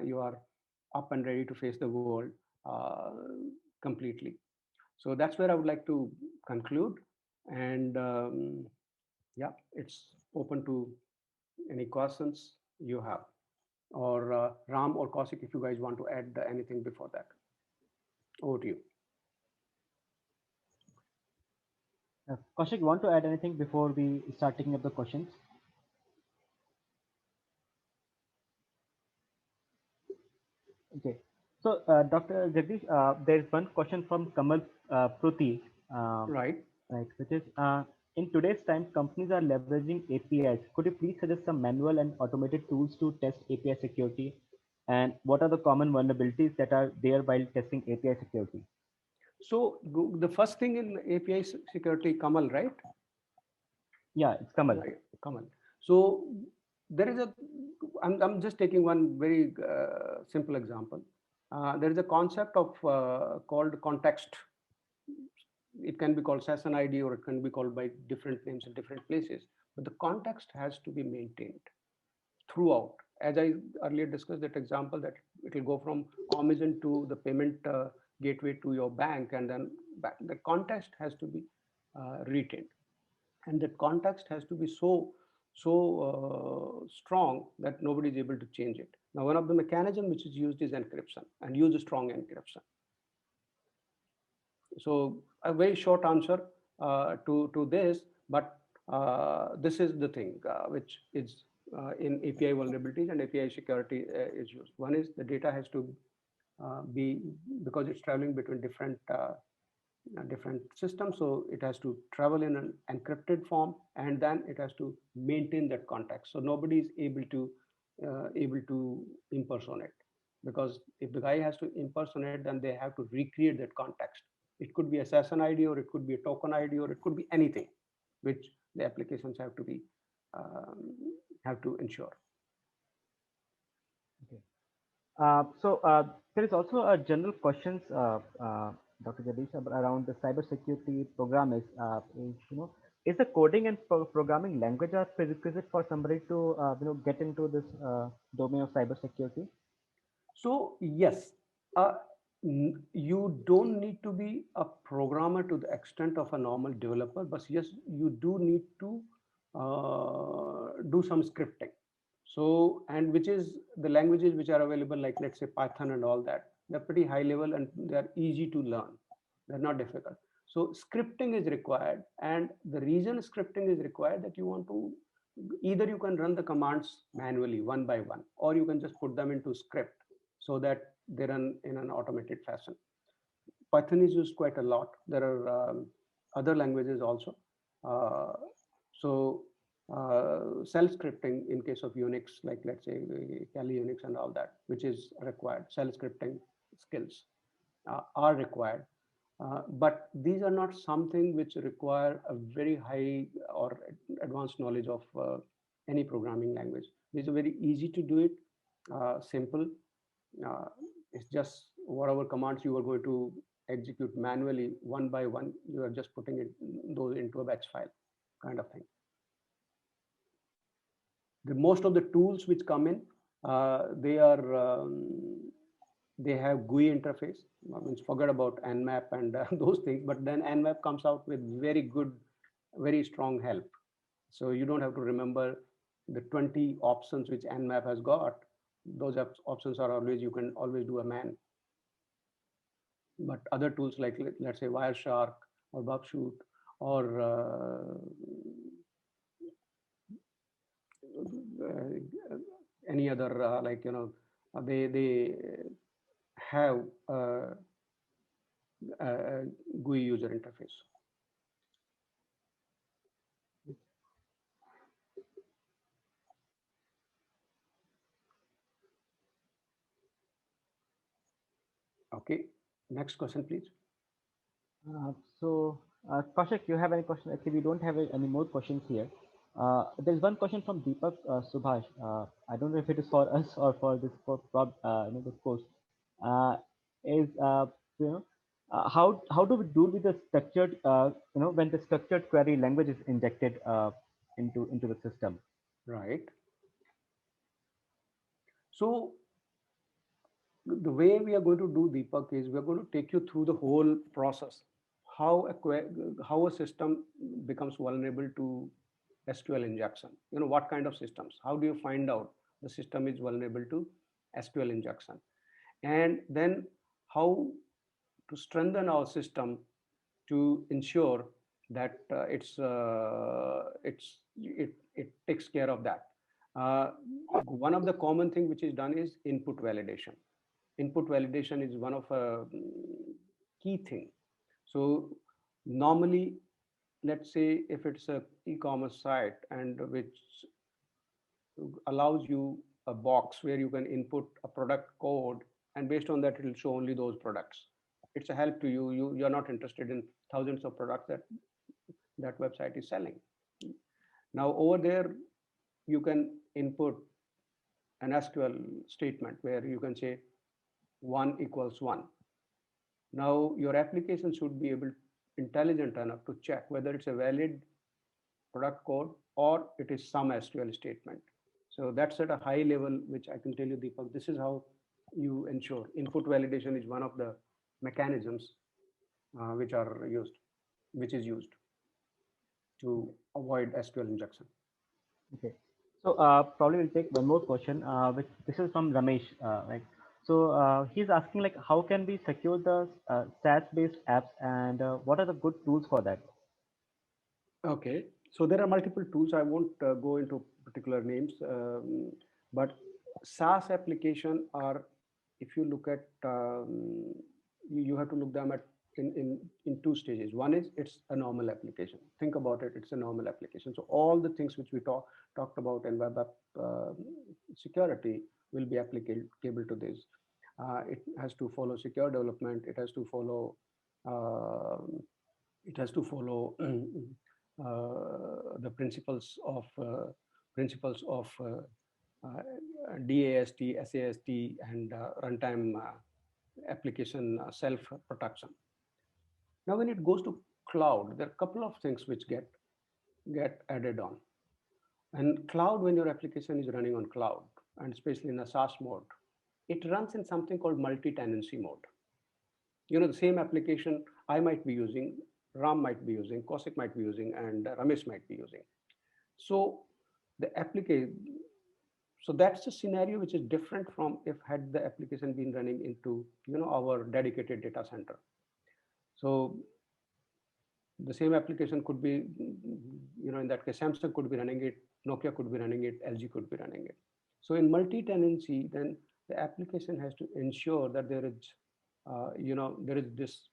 you are up and ready to face the world completely. So that's where I would like to conclude. And yeah, it's open to any questions you have. Or Ram or Kaushik, if you guys want to add anything before that. Over to you. Kaushik, you want to add anything before we start taking up the questions? Okay. So, Dr. Jagdish, there's one question from Kamal Pruthi. Right. Right, which is, in today's time, companies are leveraging APIs. Could you please suggest some manual and automated tools to test API security? And what are the common vulnerabilities that are there while testing API security? So the first thing in API security, Kamal, right? Yeah, it's Kamal. Right, Kamal. So there is I'm just taking one very simple example. There is a concept of called context. It can be called session ID or it can be called by different names in different places. But the context has to be maintained throughout as I earlier discussed that example, that it will go from Amazon to the payment gateway to your bank, and then back. The context has to be retained, and that context has to be so strong that nobody is able to change it. Now, one of the mechanism which is used is encryption, and use a strong encryption. So a very short answer to this, but this is the thing which is in API vulnerabilities and API security is used. One is the data has to be, because it's traveling between different systems, so it has to travel in an encrypted form, and then it has to maintain that context. So nobody is able to impersonate, because if the guy has to impersonate, then they have to recreate that context. It could be assassin ID, or it could be a token ID, or it could be anything which the applications have to be ensure. Okay. So there is also a general questions, Dr. Jagdish, around the cybersecurity program is is the coding and programming language a prerequisite for somebody to get into this domain of cybersecurity? So yes, you don't need to be a programmer to the extent of a normal developer, but yes, you do need to do some scripting. So, and which is the languages which are available, like let's say Python and all that, they're pretty high level and they're easy to learn. They're not difficult. So scripting is required, and the reason scripting is required that you want to, either you can run the commands manually one by one, or you can just put them into script so that they run in an automated fashion. Python is used quite a lot. There are other languages also. Shell scripting in case of Unix, like let's say Kali Unix and all that, which is required. Shell scripting skills are required. But these are not something which require a very high or advanced knowledge of any programming language. It's very easy to do it, simple. It's just whatever commands you are going to execute manually one by one, you are just putting those into a batch file kind of thing. Most of the tools which come in, they have GUI interface. I mean, forget about Nmap and those things, but then Nmap comes out with very good, very strong help. So you don't have to remember the 20 options which Nmap has got. Those options are always, you can always do a man. But other tools like, let's say, Wireshark or Bugshoot or any other they have a GUI user interface. Okay, next question, please. Kaushik, you have any question? Actually, we don't have any more questions here. There's one question from Deepak Subhash. I don't know if it is for us or for this this post. How do we do with the structured when the structured query language is injected into the system? Right. So the way we are going to do, Deepak, is we are going to take you through the whole process, how a system becomes vulnerable to SQL injection. What kind of systems? How do you find out the system is vulnerable to SQL injection? And then how to strengthen our system to ensure that it takes care of that. One of the common thing which is done is input validation. Input validation is one of a key thing. So normally, let's say if it's a e-commerce site and which allows you a box where you can input a product code, and based on that, it will show only those products. It's a help to you. You're not interested in thousands of products that website is selling. Now over there, you can input an SQL statement where you can say 1 = 1. Now your application should be intelligent enough to check whether it's a valid product code or it is some SQL statement. So that's at a high level, which I can tell you, Deepak, this is how you ensure. Input validation is one of the mechanisms which is used to avoid SQL injection. Okay. So probably we'll take one more question. Which this is from Ramesh. Right. So he's asking like, how can we secure the SaaS-based apps, and what are the good tools for that? Okay, so there are multiple tools. I won't go into particular names, but SaaS application are, if you look at, you have to look them at in two stages. One is it's a normal application. Think about it, it's a normal application. So all the things which we talked about in web app security will be applicable to this. It has to follow secure development. It has to follow. The principles of DAST, SAST, and runtime application self-protection. Now, when it goes to cloud, there are a couple of things which get added on. And cloud, when your application is running on cloud, and especially in a SaaS mode, it runs in something called multi-tenancy mode. You know, the same application I might be using, Ram might be using, Kaushik might be using, and Ramesh might be using. So the application, so that's a scenario which is different from if had the application been running into, you know, our dedicated data center. So the same application could be, you know, in that case, Samsung could be running it, Nokia could be running it, LG could be running it. So in multi-tenancy, then the application has to ensure that there is, you know, there is this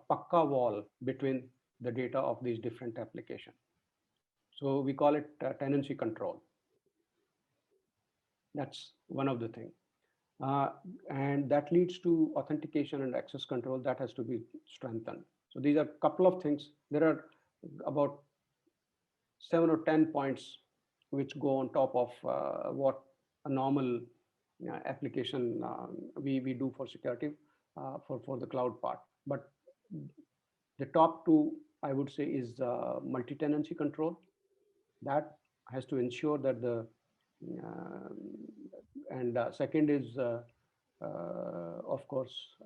pakka wall between the data of these different applications. So we call it tenancy control. That's one of the things. And that leads to authentication and access control that has to be strengthened. So these are a couple of things. There are about 7 or 10 points which go on top of what a normal application we do for security for the cloud part. But the top two, I would say, is multi-tenancy control. That has to ensure that the second is of course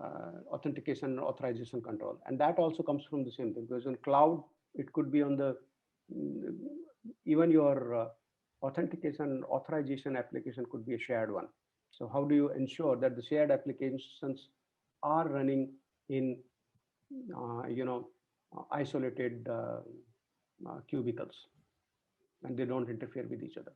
authentication and authorization control, and that also comes from the same thing, because in cloud it could be on the even your authentication authorization application could be a shared one. So how do you ensure that the shared applications are running in you know, isolated cubicles, and they don't interfere with each other?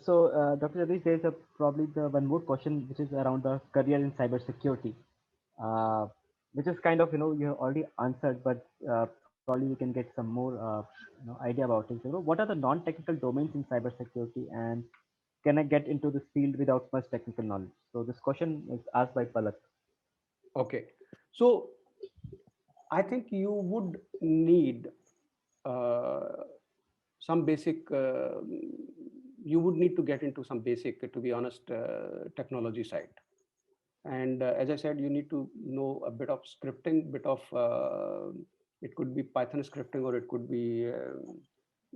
So, Dr. Jagdish, there's probably the one more question which is around the career in cybersecurity, which is kind of, you know, you have already answered, but probably we can get some more you know, idea about it. So, what are the non-technical domains in cybersecurity, and can I get into this field without much technical knowledge? So this question is asked by Palak. Okay, so I think you would need some basic, you would need to get into some basic, to be honest, technology side. And as I said, you need to know a bit of scripting, bit of, it could be Python scripting, or it could be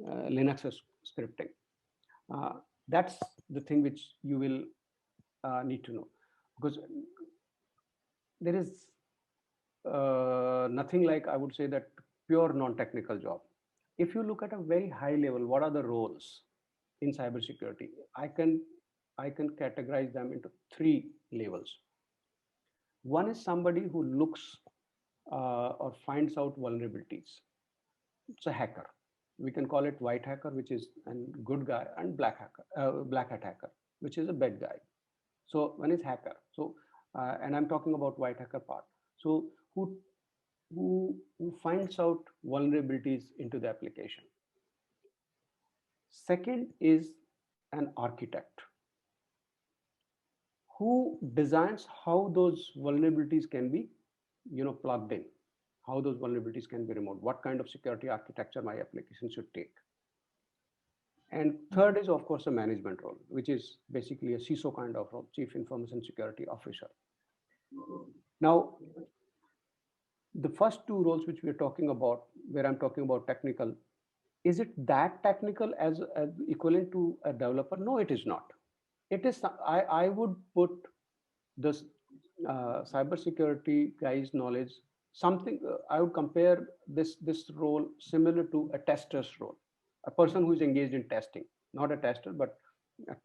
Linux scripting. That's the thing which you will need to know, because there is nothing like, I would say, that pure non-technical job. If you look at a very high level, what are the roles in cybersecurity? I can categorize them into 3 levels. One is somebody who looks or finds out vulnerabilities. It's a hacker. We can call it white hacker, which is a good guy, and black hat hacker, which is a bad guy. So one is hacker. So and I'm talking about white hacker part. So who finds out vulnerabilities into the application. Second is an architect who designs how those vulnerabilities can be, you know, plugged in, how those vulnerabilities can be removed, what kind of security architecture my application should take. And third is, of course, a management role, which is basically a CISO kind of role, Chief Information Security Officer. Now, the first two roles which we're talking about, where I'm talking about technical, is it that technical as equivalent to a developer? No, it is not. It is, I would put this cybersecurity guy's knowledge, something, I would compare this role similar to a tester's role, a person who is engaged in testing, not a tester, but a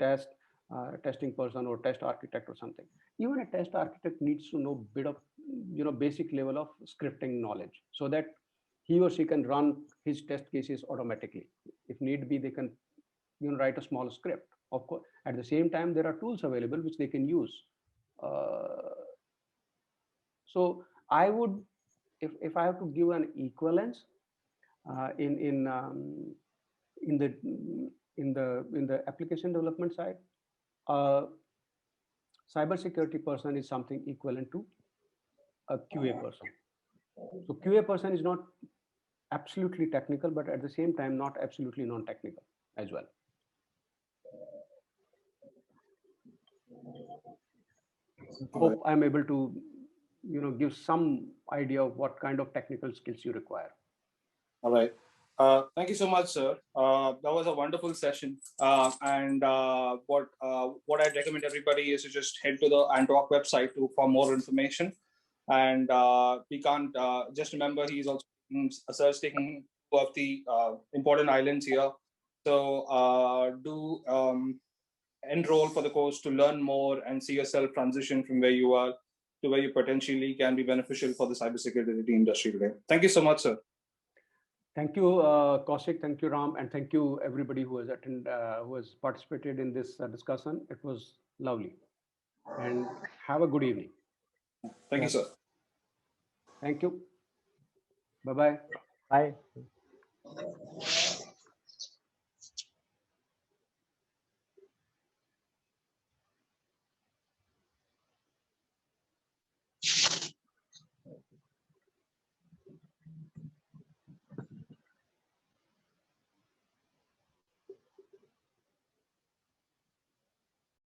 testing person or test architect or something. Even a test architect needs to know bit of, basic level of scripting knowledge, so that he or she can run his test cases automatically. If need be, they can write a small script. Of course, at the same time, there are tools available which they can use. So I would, if I have to give an equivalence in the application development side, cybersecurity person is something equivalent to a QA person. So QA person is not absolutely technical, but at the same time not absolutely non-technical as well. Hope I'm able to give some idea of what kind of technical skills you require. All right. Thank you so much, sir. That was a wonderful session. And what I'd recommend everybody is to just head to the Antioch website for more information. And we can't just remember he's also taking two of the important islands here. So do enroll for the course to learn more and see yourself transition from where you are to where you potentially can be beneficial for the cybersecurity industry today. Thank you so much, sir. Thank you, Kaushik. Thank you, Ram, and thank you everybody who has participated in this discussion. It was lovely, and have a good evening. Thank you, sir. Thank you. Bye-bye. Bye.